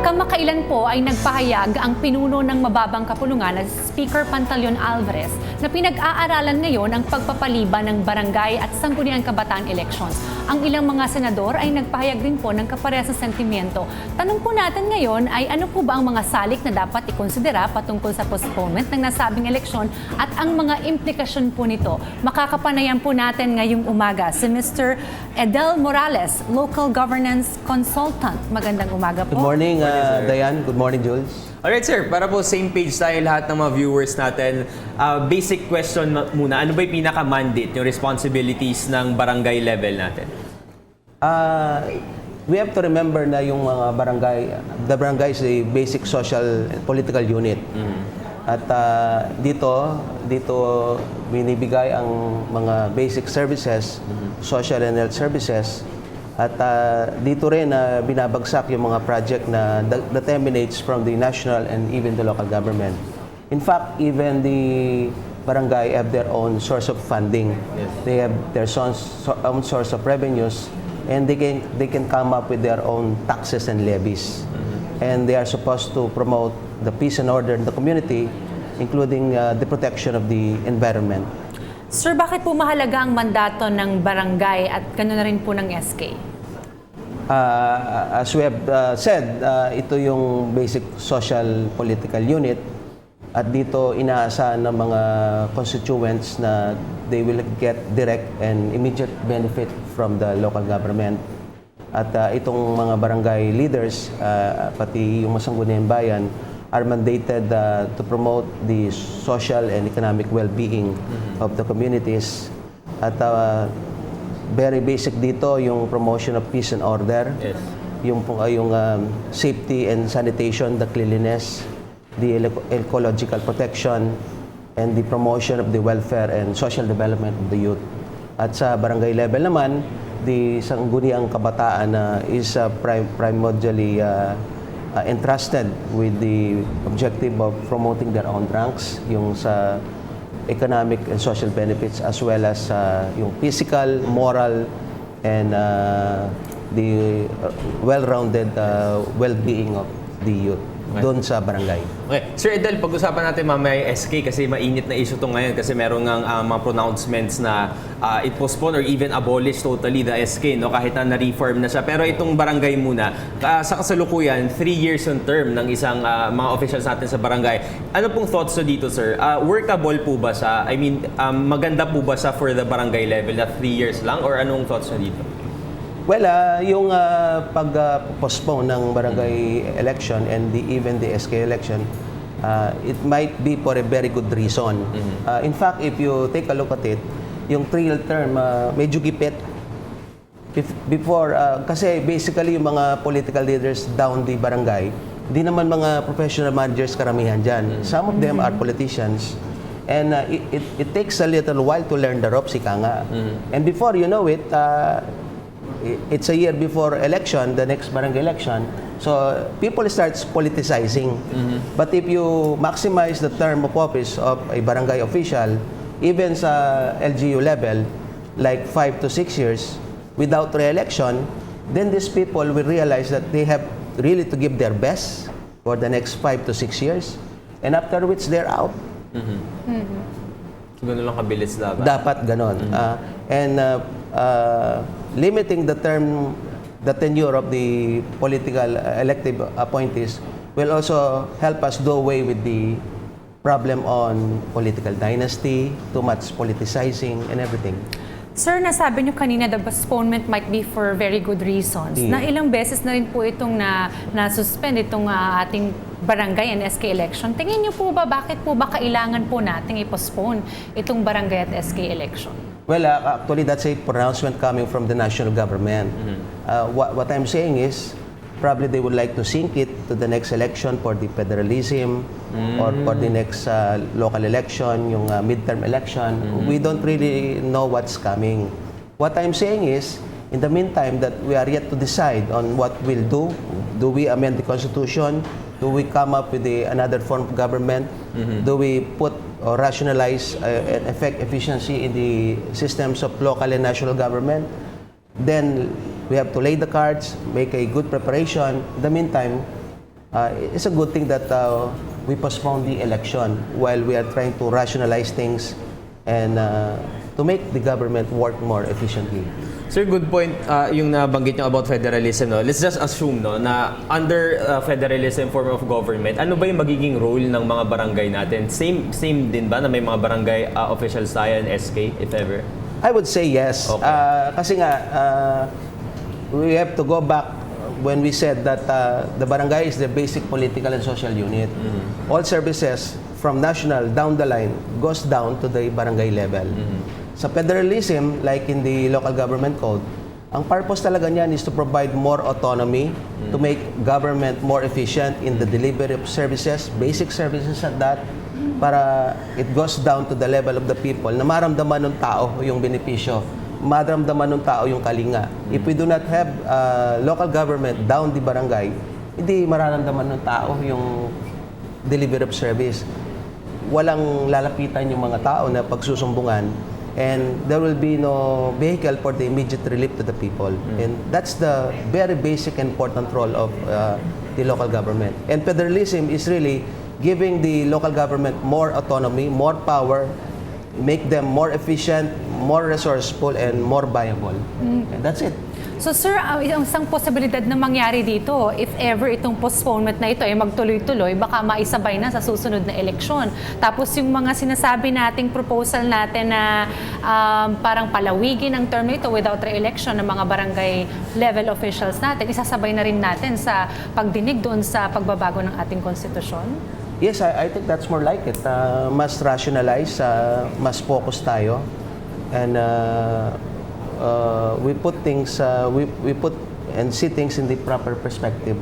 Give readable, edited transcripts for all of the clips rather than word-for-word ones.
Kamakailan po ay nagpahayag ang pinuno ng mababang kapulungan na Speaker Pantaleon Alvarez na pinag-aaralan ngayon ang pagpapaliban ng barangay at sangguniang kabataan elections. Ang ilang mga senador ay nagpahayag din po ng kaparehas na sentimiento. Tanong po natin ngayon ay ano po ba ang mga salik na dapat ikonsidera patungkol sa postponement ng nasabing eleksyon at ang mga implikasyon po nito. Makakapanayan po natin ngayong umaga si Mr. Edel Morales, Local Governance Consultant. Magandang umaga po. Good morning, Diane. Good morning, Jules. Alright sir, para po same page tayo lahat ng mga viewers natin. Basic question muna, ano ba yung pinaka-mandate, yung responsibilities ng barangay level natin? We have to remember na yung mga barangay, the barangay is a basic social and political unit. At dito binibigay ang mga basic services, social and health services. At dito rin binabagsak yung mga project na that emanates from the national and even the local government. In fact, even the barangay have their own source of funding. Yes. They have their own source of revenues, and they can come up with their own taxes and levies. And they are supposed to promote the peace and order in the community, including the protection of the environment. Sir, bakit po mahalaga ang mandato ng barangay at gano'n na rin po ng SK? As we have said, ito yung basic social political unit at dito inaasahan ng mga constituents na they will get direct and immediate benefit from the local government. At itong mga barangay leaders, pati yung Masangguniang Bayan, are mandated to promote the social and economic well-being of the communities. At very basic dito yung promotion of peace and order, Yes. yung safety and sanitation, the cleanliness, the ecological protection, and the promotion of the welfare and social development of the youth. At sa barangay level naman, the sangguniang kabataan is primordially entrusted with the objective of promoting their own ranks, yung sa economic and social benefits, as well as yung physical, moral, and the well-rounded well-being of the youth doon sa barangay. Okay. Sir Edel, pag-usapan natin mamaya yung SK kasi mainit na issue to ngayon kasi meron ng mga pronouncements na i-postpone or even abolish totally the SK, no? Kahit na na-reform na siya. Pero itong barangay muna, sa kasalukuyan, 3 years on term ng isang mga officials natin sa barangay. Ano pong thoughts dito, sir? Workable po ba siya? I mean, maganda po ba siya for the barangay level na 3 years lang? Or anong thoughts nyo dito? Well, yung pag-postpone ng barangay election and even the SK election, it might be for a very good reason. In fact, if you take a look at it, yung 3-year term, medyo gipit. Before, kasi basically yung mga political leaders down the barangay, di naman mga professional managers karamihan dyan. Some of them are politicians. And it takes a little while to learn the ropes, ika nga. And before you know it, it's a year before election, the next barangay election. So people starts politicizing. But if you maximize the term of office of a barangay official, even sa LGU level, like 5 to 6 years, without re-election, then these people will realize that they have really to give their best for the next 5 to 6 years. And after which they're out. So, gano'n lang kabilis dapat? Dapat ganon. And limiting the tenure of the political elective appointees will also help us do away with the problem on political dynasty, too much politicizing and everything. Sir, nasabi niyo kanina the postponement might be for very good reasons. Yeah. Na ilang beses na rin po itong na-suspend itong ating barangay and SK election. Tingin niyo po ba, bakit po ba kailangan po nating i-postpone itong barangay at SK election? Well, actually, that's a pronouncement coming from the national government. What I'm saying is, probably they would like to sync it to the next election for the federalism or for the next local election, yung midterm election. We don't really know what's coming. What I'm saying is, in the meantime, that we are yet to decide on what we'll do. Do we amend the Constitution? Do we come up with another form of government? Do we put or rationalize and affect efficiency in the systems of local and national government? Then we have to lay the cards, make a good preparation. In the meantime, it's a good thing that we postpone the election while we are trying to rationalize things and to make the government work more efficiently. Sir, good point yung nabanggit nyo about federalism. No? Let's just assume no, na under federalism form of government, ano ba yung magiging role ng mga barangay natin? Same din ba na may mga barangay officials tayo and SK, if ever? I would say yes. Okay. Kasi nga, we have to go back when we said that the barangay is the basic political and social unit. All services from national down the line goes down to the barangay level. Sa federalism, like in the local government code, ang purpose talaga niyan is to provide more autonomy, to make government more efficient in the delivery of services, basic services at that, para it goes down to the level of the people na maramdaman ng tao yung benepisyo, maramdaman ng tao yung kalinga. If we do not have local government down the barangay, hindi mararamdaman ng tao yung delivery of service. Walang lalapitan yung mga tao na pagsusumbungan, and there will be no vehicle for the immediate relief to the people. And that's the very basic and important role of the local government. And federalism is really giving the local government more autonomy, more power, make them more efficient, more resourceful, and more viable. And that's it. So sir, ang isang posibilidad na mangyari dito, if ever itong postponement na ito ay magtuloy-tuloy, baka maisabay na sa susunod na eleksyon. Tapos yung mga sinasabi nating proposal natin na parang palawigin ang term nito without re-election ng mga barangay level officials natin, isasabay na rin natin sa pagdinig doon sa pagbabago ng ating konstitusyon? Yes, I think that's more like it. Mas rationalize, mas focus tayo, and we put things, we put and see things in the proper perspective.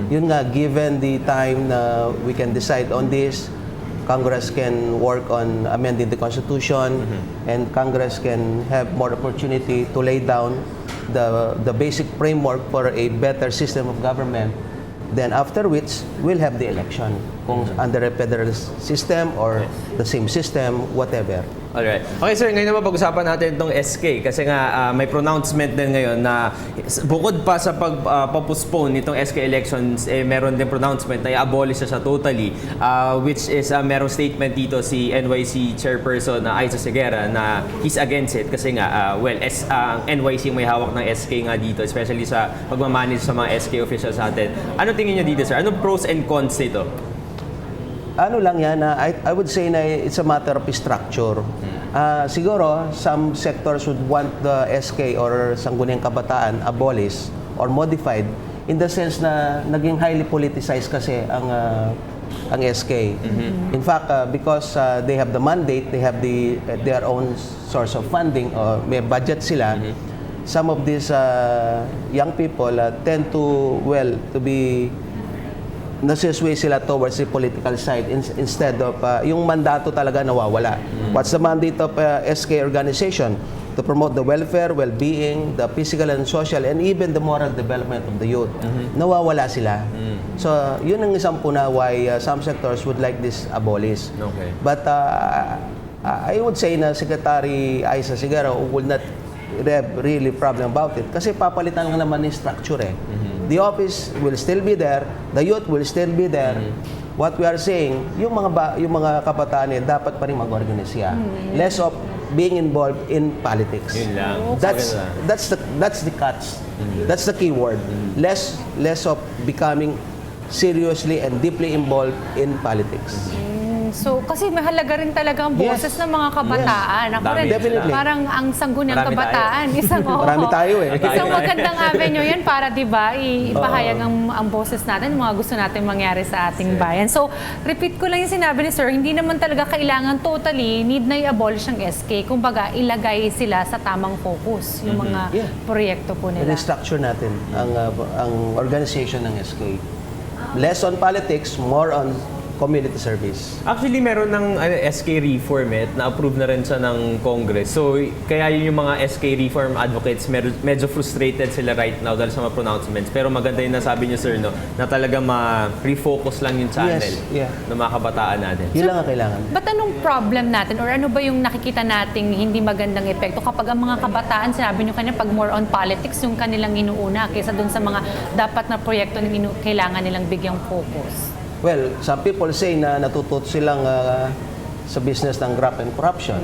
Yun nga, given the time na we can decide on this, Congress can work on amending the Constitution, and Congress can have more opportunity to lay down the basic framework for a better system of government. Then after which, we'll have the election. Kung under a federal system or the same system, whatever. Alright. Okay sir, ngayon naman pag-usapan natin itong SK kasi nga may pronouncement din ngayon na bukod pa sa pag-postpone nitong SK elections, meron din pronouncement na i-abolish siya totally, which is merong statement dito si NYC chairperson na Aiza Seguera na he's against it kasi nga, NYC may hawak ng SK nga dito, especially sa pagmamanage sa mga SK officials natin. Ano tingin niyo dito sir? Ano pros and cons nito? Ano lang yan, I would say na it's a matter of structure. Siguro, some sectors would want the SK or Sangguniang Kabataan abolished or modified in the sense na naging highly politicized kasi ang SK. In fact, because they have the mandate, they have their own source of funding, or may budget sila, some of these young people tend to be nasisway sila towards the political side instead of yung mandato talaga nawawala. What's the mandate of SK organization? To promote the welfare, well-being, the physical and social, and even the moral development of the youth. Nawawala sila. So, yun ang isang puna why some sectors would like this abolished. Okay. But I would say na Secretary Aiza Seguera will not have really problem about it kasi papalitan lang naman yung structure eh. The office will still be there, the youth will still be there. What we are saying, yung mga kabataan dapat pa rin mag-organize siya. Less of being involved in politics. Yun lang. That's the catch. That's the key word. Less of becoming seriously and deeply involved in politics. So, kasi mahalaga rin talaga ang boses ng mga kabataan. Ako Dami. rin, Definitely. parang ang Sangguniang Marami Kabataan. Marami tayo eh. Isang magandang avenue yan para, di ba, ipahayag ang boses natin, mga gusto natin mangyari sa ating bayan. So, repeat ko lang yung sinabi ni Sir, hindi naman talaga kailangan totally need na i-abolish ang SK. Kumbaga, ilagay sila sa tamang focus, yung mga proyekto po nila. I-restructure natin ang organization ng SK. Less on politics, more on community service. Actually, meron ng SK reform na-approve na rin siya ng Congress. So, kaya yun yung mga SK reform advocates, medyo frustrated sila right now dahil sa mga pronouncements. Pero maganda yung nasabi niyo, sir, no, na talaga ma-refocus lang yung channel ng mga kabataan natin. Yun lang ang kailangan. Ba't anong problem natin or ano ba yung nakikita nating hindi magandang epekto kapag ang mga kabataan, sinabi nyo kanina, pag more on politics yung kanilang inuuna kaysa dun sa mga dapat na proyekto na kailangan nilang bigyang focus? Well, some people say na natututo silang sa business ng graft and corruption.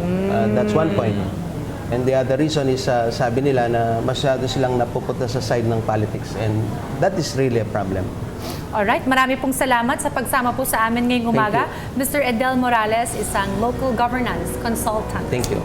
That's one point. And the other reason is, sabi nila na masyado silang napupunta sa side ng politics. And that is really a problem. Alright, marami pong salamat sa pagsama po sa amin ngayong umaga. Mr. Edel Morales, isang local governance consultant. Thank you.